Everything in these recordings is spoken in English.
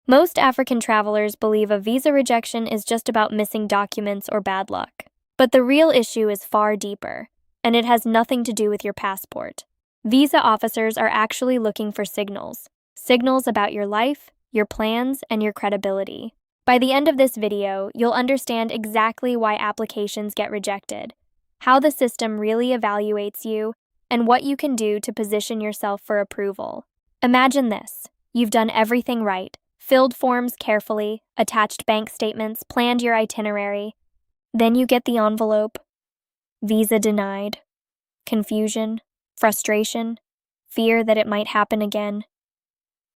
Most African travelers believe a visa rejection is just about missing documents or bad luck. But the real issue is far deeper, and it has nothing to do with your passport. Visa officers are actually looking for signals about your life, your plans, and your credibility. By the end of this video, you'll understand exactly why applications get rejected, how the system really evaluates you, and what you can do to position yourself for approval. Imagine this. You've done everything right, filled forms carefully, attached bank statements, planned your itinerary. Then you get the envelope. Visa denied. Confusion, frustration, fear that it might happen again.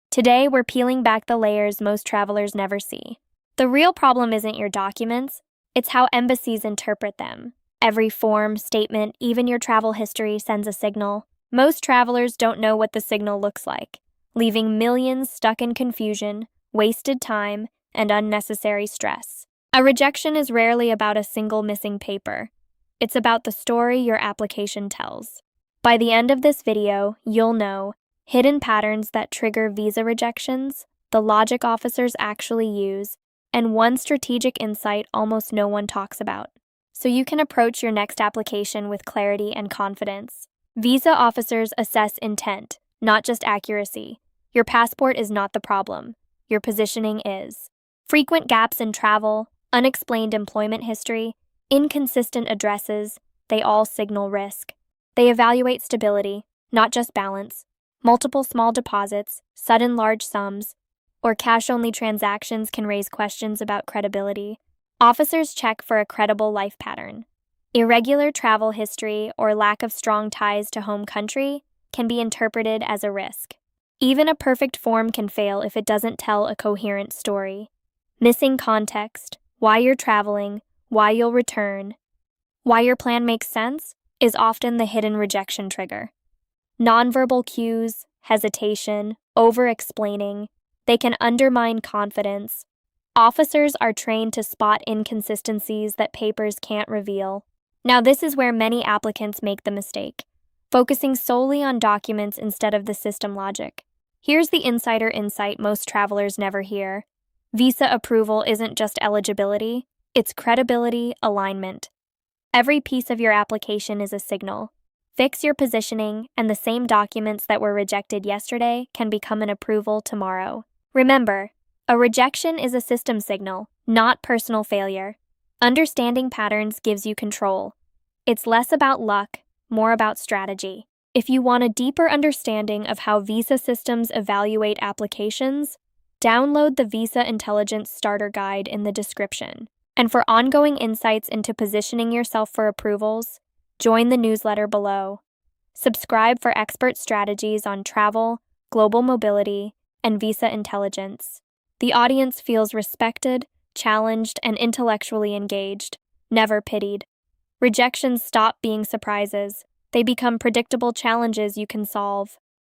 Today, we're peeling back the layers most travelers never see. The real problem isn't your documents, it's how embassies interpret them. Every form, statement, even your travel history sends a signal. Most travelers don't know what the signal looks like, leaving millions stuck in confusion, wasted time, and unnecessary stress. A rejection is rarely about a single missing paper. It's about the story your application tells. By the end of this video, you'll know hidden patterns that trigger visa rejections, the logic officers actually use, and one strategic insight almost no one talks about, so you can approach your next application with clarity and confidence. Visa officers assess intent, not just accuracy. Your passport is not the problem. Your positioning is. Frequent gaps in travel, unexplained employment history, inconsistent addresses, they all signal risk. They evaluate stability, not just balance. Multiple small deposits, sudden large sums, or cash-only transactions can raise questions about credibility. Officers check for a credible life pattern. Irregular travel history or lack of strong ties to home country can be interpreted as a risk. Even a perfect form can fail if it doesn't tell a coherent story. Missing context, why you're traveling, why you'll return, why your plan makes sense, is often the hidden rejection trigger. Nonverbal cues, hesitation, over-explaining, they can undermine confidence. Officers are trained to spot inconsistencies that papers can't reveal. Now, this is where many applicants make the mistake, focusing solely on documents instead of the system logic. Here's the insider insight most travelers never hear. Visa approval isn't just eligibility, it's credibility, alignment. Every piece of your application is a signal. Fix your positioning, and the same documents that were rejected yesterday can become an approval tomorrow. Remember, a rejection is a system signal, not personal failure. Understanding patterns gives you control. It's less about luck, more about strategy. If you want a deeper understanding of how visa systems evaluate applications, download the Visa Intelligence Starter Guide in the description. And for ongoing insights into positioning yourself for approvals, join the newsletter below. Subscribe for expert strategies on travel, global mobility, and visa intelligence. The audience feels respected, challenged, and intellectually engaged, never pitied. Rejections stop being surprises. They become predictable challenges you can solve.